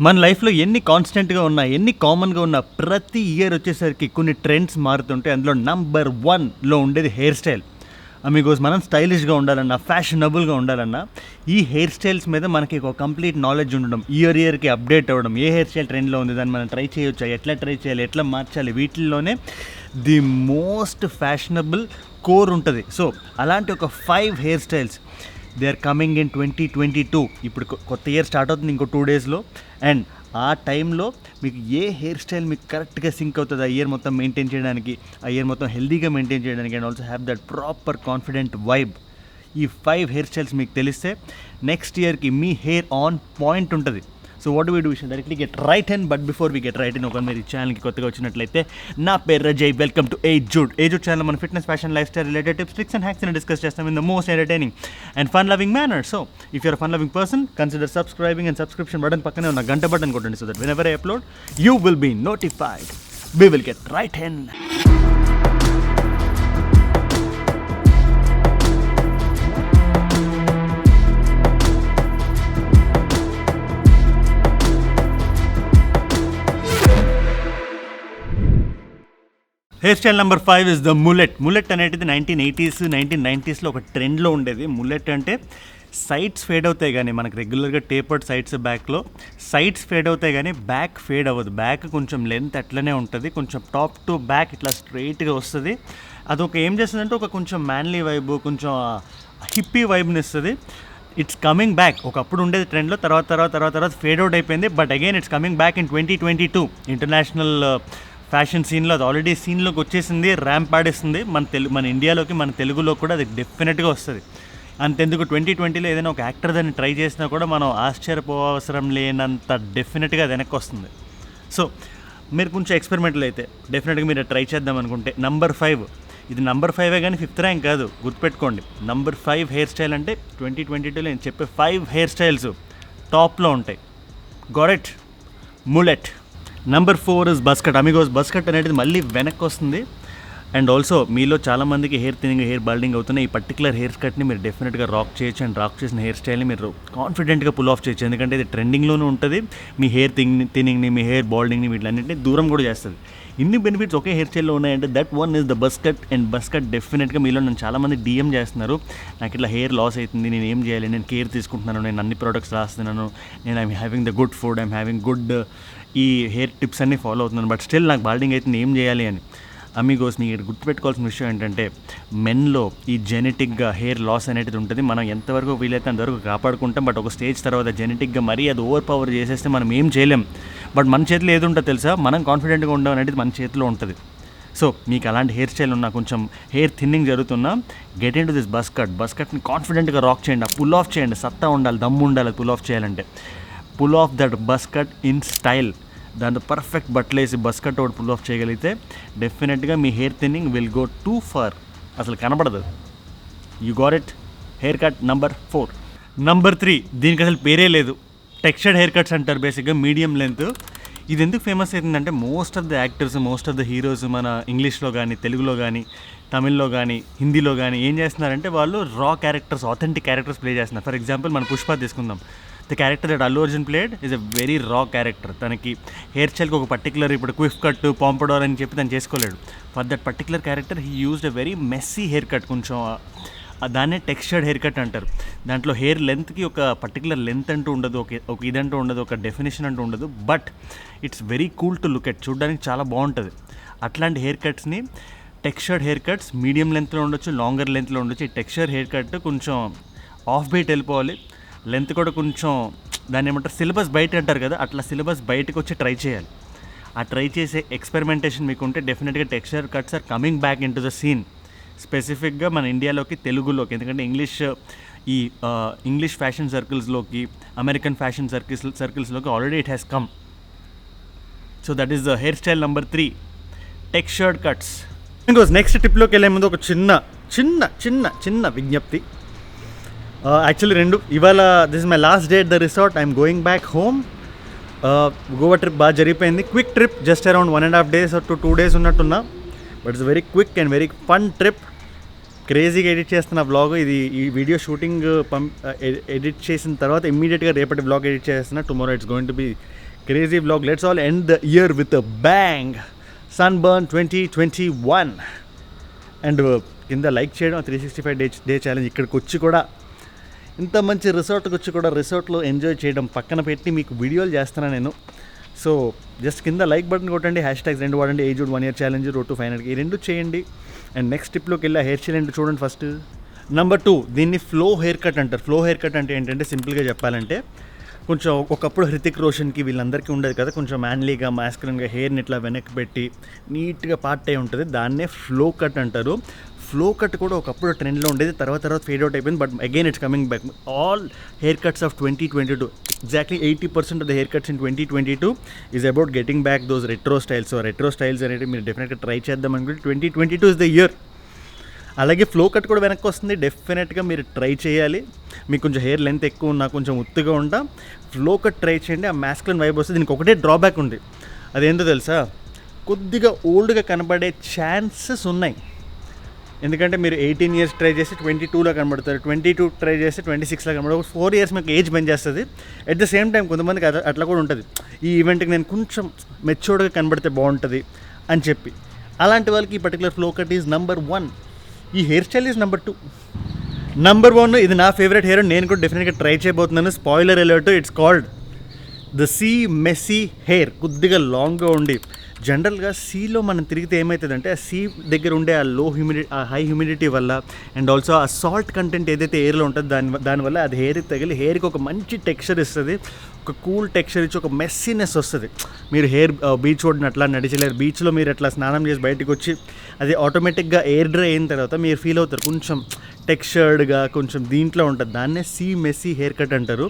మన లైఫ్లో ఎన్ని కాన్స్టెంట్గా ఉన్నా, ఎన్ని కామన్గా ఉన్నా, ప్రతి ఇయర్ వచ్చేసరికి కొన్ని ట్రెండ్స్ మారుతుంటాయి. అందులో నంబర్ 1లో ఉండేది హెయిర్ స్టైల్. అమిగోస్ మనం స్టైలిష్గా ఉండాలన్నా, ఫ్యాషనబుల్గా ఉండాలన్నా, ఈ హెయిర్ స్టైల్స్ మీద మనకి ఒక కంప్లీట్ నాలెడ్జ్ ఉండడం, ఇయర్కి అప్డేట్ అవ్వడం, ఏ హెయిర్ స్టైల్ ట్రెండ్లో ఉంది, దాన్ని మనం ట్రై చేయొచ్చా, ఎట్లా ట్రై చేయాలి, ఎట్లా మార్చాలి, వీటిల్లోనే ది మోస్ట్ ఫ్యాషనబుల్ కోర్ ఉంటుంది. సో అలాంటి ఒక 5 hairstyles they are coming in 2022. ఇప్పుడు కొత్త ఇయర్ స్టార్ట్ అవుతుంది ఇంకో 2 డేస్లో. అండ్ ఆ టైంలో మీకు ఏ హెయిర్ స్టైల్ మీకు కరెక్ట్గా సింక్ అవుతుంది, ఆ ఇయర్ మొత్తం మెయింటైన్ చేయడానికి, ఆ ఇయర్ మొత్తం హెల్దీగా మెయింటైన్ చేయడానికి, and also have that proper confident vibe. ఈ 5 హెయిర్ స్టైల్స్ మీకు తెలిస్తే నెక్స్ట్ ఇయర్కి మీ హెయిర్ ఆన్ పాయింట్ ఉంటుంది. So what do we do, we should directly get right in. But before we get right in, ఒక మీరు ఈ ఛానల్కి కొత్తగా వచ్చినట్లయితే, నా పేరు రజయ్, వెల్కమ్ టు ఏజూడ్. ఏజూడ్ ఛానల్ మన fitness, fashion, lifestyle related tips, tricks and hacks discuss చేస్తాం in the most entertaining and fun loving manner. So if you're fun loving person, consider subscribing and subscription button పక్కనే ఉన్న గంట button కొట్టండి. So that whenever I upload you will be notified. We will get right in. Hair style number 5 is the mullet. Mullet అనేది 1980s 1990sలో ఒక ట్రెండ్లో ఉండేది. ములెట్ అంటే sides fade అవుతాయి కానీ, మనకు రెగ్యులర్గా టేపర్డ్ సైడ్స్ బ్యాక్లో సైడ్స్ ఫేడ్ అవుతాయి కానీ బ్యాక్ ఫేడ్ అవ్వదు. బ్యాక్ కొంచెం లెంత్ అట్లనే ఉంటుంది, కొంచెం టాప్ టు బ్యాక్ ఇట్లా స్ట్రైట్గా వస్తుంది. అదొక ఏం చేస్తుందంటే ఒక కొంచెం మ్యాన్లీ వైబ్, కొంచెం హిప్పీ వైబ్ని ఇస్తుంది. It's coming back. ఒకప్పుడు ఉండేది ట్రెండ్లో, తర్వాత ఫేడ్ అవుట్ అయిపోయింది. But again it's coming back in 2022. International fashion సీన్లో అది ఆల్రెడీ సీన్లోకి వచ్చేసింది, ర్యాంప్ ఆడేస్తుంది. మన ఇండియాలోకి, మన తెలుగులో కూడా అది డెఫినెట్గా వస్తుంది. అంతెందుకు 2020లో ఏదైనా ఒక యాక్టర్ దాన్ని ట్రై చేసినా కూడా మనం ఆశ్చర్యపోవసరం లేనంత డెఫినెట్గా అది వెనక్కి వస్తుంది. సో మీరు కొంచెం ఎక్స్పెరిమెంట్లు అయితే డెఫినెట్గా మీరు ట్రై చేద్దాం అనుకుంటే, నంబర్ 5 ఇది నంబర్ 5 కానీ 5th ర్యాంక్ కాదు, గుర్తుపెట్టుకోండి. నంబర్ 5 హెయిర్ స్టైల్ అంటే 2022లో నేను చెప్పే 5 హెయిర్ స్టైల్స్ టాప్లో ఉంటాయి. Got mullet. Number 4 is bus cut. Amigos bus cut అనేది మళ్ళీ వెనక్కి వస్తుంది. అండ్ ఆల్సో మీలో చాలామందికి హెయిర్ థిన్నింగ్, హెయిర్ బాల్డింగ్ అవుతున్నాయి. ఈ పర్టికులర్ హెయిర్ కట్ని మీరు డెఫినెట్గా రాక్ చేయొచ్చు. అండ్ రాక్ చేసిన హెయిర్ స్టైల్ని మీరు కాన్ఫిడెంట్గా పుల్ ఆఫ్ చేయొచ్చు. ఎందుకంటే ఇది ట్రెండింగ్లోనూ ఉంటుంది. మీ హెయిర్ థిన్నింగ్ని, మీ హెయిర్ బాల్డింగ్ని, వీటిలన్నింటినీ దూరం కూడా చేస్తుంది. ఇన్ని బెనిఫిట్స్ ఒకే హెయిర్ స్టైల్లో ఉన్నాయంటే that one is the bus cut. And bus cut డెఫినెట్గా మీలో నన్ను చాలామంది DM చేస్తున్నారు, నాకు ఇట్లా హెయిర్ లాస్ అవుతుంది, నేను ఏం చేయాలి, నేను కేర్ తీసుకుంటున్నాను, నేను అన్ని ప్రోడక్ట్స్ రాస్తున్నాను, నేను I'm having the good food, I'm having good ఈ హెయిర్ టిప్స్ అన్నీ ఫాలో అవుతున్నాను, బట్ స్టిల్ నాకు బాల్డింగ్ అవుతుంది, ఏం చేయాలి అని. అమిగోస్, మీకు ఇక్కడ గుర్తుపెట్టుకోవాల్సిన విషయం ఏంటంటే, మెన్లో ఈ జెనెటిక్గా హెయిర్ లాస్ అనేది ఉంటుంది. మనం ఎంతవరకు వీలైతే అంతవరకు కాపాడుకుంటాం. బట్ ఒక స్టేజ్ తర్వాత జెనెటిక్గా మరీ అది ఓవర్ పవర్ చేసేస్తే మనం ఏం చేయలేం. బట్ మన చేతిలో ఏది ఉంటుందో తెలుసా, మనం కాన్ఫిడెంట్గా ఉండడం అనేది మన చేతిలో ఉంటుంది. సో మీకు అలాంటి హెయిర్ స్టైల్ ఉన్నా, కొంచెం హెయిర్ థిన్నింగ్ జరుగుతున్నా, get in to this bus cut. Bus కట్ని కాన్ఫిడెంట్గా రాక్ చేయండి, పుల్ ఆఫ్ చేయండి. సత్తా ఉండాలి, దమ్ము ఉండాలి పుల్ ఆఫ్ చేయాలంటే. Pull off that buzz cut in style. దాంతో పర్ఫెక్ట్ బట్టలు వేసి బస్ కట్ ఒకటి పుల్ ఆఫ్ చేయగలిగితే డెఫినెట్గా మీ hair thinning will go too far. అసలు కనబడదు. You got it. Hair cut number 4. Number 3, దీనికి అసలు పేరే లేదు, టెక్స్చర్డ్ హెయిర్ కట్స్ అంటారు. బేసిక్గా మీడియం లెంత్. ఇది ఎందుకు ఫేమస్ అవుతుందంటే, most of the actors, most of the heroes మన ఇంగ్లీష్లో కానీ, తెలుగులో కానీ, తమిళ్లో కానీ, హిందీలో కానీ ఏం చేస్తున్నారంటే, వాళ్ళు raw characters, authentic characters play చేస్తున్నారు. ఫర్ ఎగ్జాంపుల్ మన పుష్ప తీసుకుందాం. The character that Allu Arjun played is a very raw character. తనకి హెయిర్ స్టైల్కి ఒక పర్టికులర్, ఇప్పుడు క్విఫ్ కట్, పాంపడోర్ అని చెప్పి తను చేసుకోలేడు. For that particular character he used a very messy hair cut. కొంచెం దాన్నే టెక్స్చర్డ్ హెయిర్ కట్ అంటారు. దాంట్లో హెయిర్ లెంత్కి ఒక పర్టికులర్ లెంత్ అంటూ ఉండదు, ఒక ఇదంటూ ఉండదు, ఒక డెఫినేషన్ అంటూ ఉండదు. But it's very cool to look at. చూడడానికి చాలా బాగుంటుంది. అట్లాంటి హెయిర్ కట్స్ని టెక్స్చర్డ్ హెయిర్ కట్స్ మీడియం లెంత్లో ఉండొచ్చు, లాంగర్ లెంత్లో ఉండొచ్చు. ఈ టెక్స్చర్ హెయిర్ కట్ కొంచెం ఆఫ్ బీట్ వెళ్ళిపోవాలి, లెంత్ కూడా కొంచెం, దాన్ని ఏమంటారు, సిలబస్ బయట అంటారు కదా, అట్లా సిలబస్ బయటకు వచ్చి ట్రై చేయాలి. ఆ ట్రై చేసే ఎక్స్పెరిమెంటేషన్ మీకు ఉంటే డెఫినెట్గా texture cuts are coming back in to the scene. స్పెసిఫిక్గా మన ఇండియాలోకి, తెలుగులోకి. ఎందుకంటే ఇంగ్లీష్ ఫ్యాషన్ సర్కిల్స్లోకి, అమెరికన్ ఫ్యాషన్ సర్కిల్స్లోకి already it has come. So that is the hair style number 3, textured cuts. ఇంకోస్ నెక్స్ట్ టిప్లోకి వెళ్ళే ముందు ఒక చిన్న విజ్ఞప్తి. యాక్చువల్లీ 2 ఇవాళ this is my last day at the resort. I'm going back home. Goa trip బాగా జరిగిపోయింది. Quick trip, just around 1.5 days to 2 days ఉన్నట్టున్నా. But it's very quick and very fun trip. క్రేజీగా ఎడిట్ చేస్తున్న వ్లాగ్ ఇది. ఈ video shooting edit చేసిన తర్వాత ఇమ్మీడియట్గా రేపటి వ్లాగ్ ఎడిట్ చేస్తున్నా. Tomorrow it's going to be crazy vlog. Let's all end the year with a bang. Sunburn 2021. And కింద లైక్ చేయడం 365 డే ఛాలెంజ్. ఇక్కడికి వచ్చి కూడా ఇంత మంచి రిసార్ట్కి వచ్చి కూడా రిసార్ట్లో ఎంజాయ్ చేయడం పక్కన పెట్టి మీకు వీడియోలు చేస్తున్నాను నేను. సో జస్ట్ కింద లైక్ బటన్ కొట్టండి, హ్యాష్ ట్యాగ్స్ 2 వాడండి, aged 1 year challenge, road to 500 ఈ 2 చేయండి. అండ్ నెక్స్ట్ టిప్లోకి వెళ్ళి హెయిర్ స్టైల్ ఏంటో చూడండి. ఫస్ట్ నెంబర్ 2, దీన్ని ఫ్లో హెయిర్ కట్ అంటారు. ఫ్లో హెయిర్ కట్ అంటే ఏంటంటే సింపుల్గా చెప్పాలంటే కొంచెం ఒకప్పుడు హృతిక్ రోషన్కి వీళ్ళందరికీ ఉండేది కదా, కొంచెం మ్యాన్లీగా మాస్కులన్గా హెయిర్ని ఇట్లా వెనక్కి పెట్టి నీట్గా పార్ట్ అయి ఉంటుంది, దాన్నే ఫ్లో కట్ అంటారు. ఫ్లో కట్ కూడా ఒకప్పుడు ట్రెండ్లో ఉండేది, తర్వాత ఫేడ్ అవుట్ అయిపోయింది. But again it's coming back. All hair cuts off 2022, exactly 80% of the hair cuts in 2022 is about getting back those retro styles. So retro styles అనేవి మీరు డెఫినెట్గా ట్రై చేద్దాం అనుకుంటే 2022 ఇస్ ద ఇయర్. అలాగే flow cut కూడా వెనక్కి వస్తుంది, డెఫినెట్గా మీరు ట్రై చేయాలి. మీకు కొంచెం హెయిర్ లెంత్ ఎక్కువ ఉన్నా, కొంచెం ఉత్తుగా ఉంటా, ఫ్లో కట్ ట్రై చేయండి. ఆ మాస్కులన్ వైబ్ వస్తుంది. దీనికి ఒకటే డ్రాబ్యాక్ ఉంది, అదేంటో తెలుసా? కొద్దిగా ఓల్డ్గా కనబడే ఛాన్సెస్ ఉన్నాయి. ఎందుకంటే మీరు 18 years ట్రై చేసి 22లో కనబడతారు, 22 ట్రై చేస్తే 26లో కనబడతారు. 4 years మీకు ఏజ్ పెంచేస్తుంది. అట్ ద సేమ్ టైం కొంతమందికి అట్లా కూడా ఉంటుంది, ఈ ఈవెంట్కి నేను కొంచెం మెచ్యూర్డ్గా కనబడితే బాగుంటుంది అని చెప్పి. అలాంటి వాళ్ళకి ఈ particular flow cut is number 1. ఈ hair style is number 2. Number 1 ఇది నా ఫేవరెట్ హెయిర్, నేను కూడా డెఫినెట్గా ట్రై చేయబోతున్నాను. Spoiler alert, it's called the sea messy hair. కొద్దిగా లాంగ్గా ఉండి, జనరల్గా సీలో మనం తిరిగితే ఏమవుతుందంటే ఆ సీ దగ్గర ఉండే ఆ ఆ హై హ్యూమిడిటీ వల్ల అండ్ ఆల్సో ఆ సాల్ట్ కంటెంట్ ఏదైతే ఎయిర్లో ఉంటుందో దానివల్ల అది హెయిర్కి తగిలి హెయిర్కి ఒక మంచి టెక్స్చర్ ఇస్తుంది, ఒక కూల్ టెక్స్చర్ ఇచ్చి ఒక మెస్సీనెస్ వస్తుంది. మీరు హెయిర్ బీచ్ ఒడ్డున అట్లా నడిచలేరు, బీచ్లో మీరు అట్లా స్నానం చేసి బయటకు వచ్చి అది ఆటోమేటిక్గా ఎయిర్ డ్రై అయిన తర్వాత మీరు ఫీల్ అవుతారు కొంచెం టెక్స్చర్డ్గా, కొంచెం దీంట్లో ఉంటుంది. దాన్నే సీ మెస్సీ హెయిర్ కట్ అంటారు.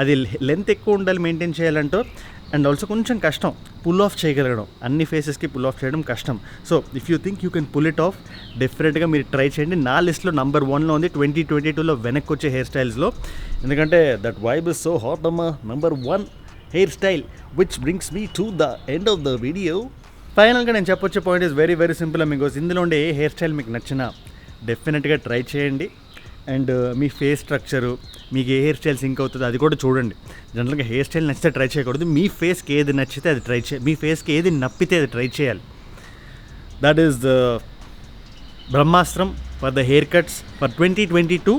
అది లెంత్ ఎక్కువ ఉండాలి, మెయింటైన్ చేయాలంటూ, అండ్ ఆల్సో కొంచెం కష్టం పుల్ ఆఫ్ చేయగలగడం. అన్ని ఫేసెస్కి పుల్ ఆఫ్ చేయడం కష్టం. So if you think you can pull it off, డెఫినెట్గా మీరు ట్రై చేయండి. నా లిస్ట్లో నెంబర్ 1లో ఉంది 2022లో వెనక్కి వచ్చే హెయిర్ స్టైల్స్లో. ఎందుకంటే that vibe is so hot అమ్మా. Number 1 hair style which brings me to the end of the video. ఫైనల్గా నేను చెప్పొచ్చే point is very very simple amigos. ఇందులో ఉండే ఏ హెయిర్ స్టైల్ మీకు నచ్చినా డెఫినెట్గా ట్రై చేయండి. అండ్ మీ ఫేస్ స్ట్రక్చరు, మీకు ఏ హెయిర్ స్టైల్ సింక్ అవుతుందో అది కూడా చూడండి. జనరల్గా హెయిర్ స్టైల్ నచ్చితే ట్రై చేయకూడదు, మీ ఫేస్కి ఏది నచ్చితే అది ట్రై చేయాలి, మీ ఫేస్కి ఏది నప్పితే అది ట్రై చేయాలి. దట్ ఈస్ ద బ్రహ్మాస్త్రం for the hair cuts for 2022.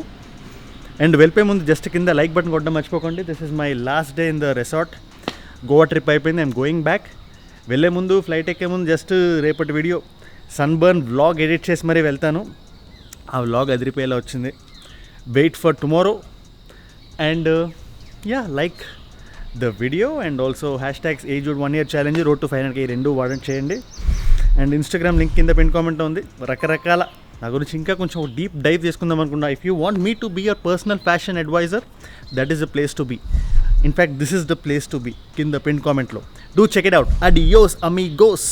And వెళ్ళిపోయే ముందు జస్ట్ కింద లైక్ బటన్ కొట్టడం మర్చిపోకండి. This is my last day in the resort. Goa trip అయిపోయింది, ఐఎమ్ గోయింగ్ బ్యాక్. వెళ్ళే ముందు ఫ్లైట్ ఎక్కే ముందు జస్ట్ రేపటి వీడియో సన్బర్న్ వ్లాగ్ ఎడిట్ చేసి మరీ వెళ్తాను. ఆ వ్లాగ్ అదిరిపోయేలా వచ్చింది. Wait for tomorrow and like the video and also hashtags aged 1 year challenge, road to 500 ఈ 2 వాడండి చేయండి. అండ్ ఇన్స్టాగ్రామ్ లింక్ కింద పిన్ కామెంట్ ఉంది. రకరకాల నా గురించి ఇంకా కొంచెం డీప్ డైవ్ చేసుకుందాం అనుకున్నా. If you want me to be your personal fashion adviser, that is the place to be. In fact this is the place to be. కింద పిన్ కామెంట్లో డూ చెక్ ఇట్ అవుట్. అడియోస్ అమిగోస్.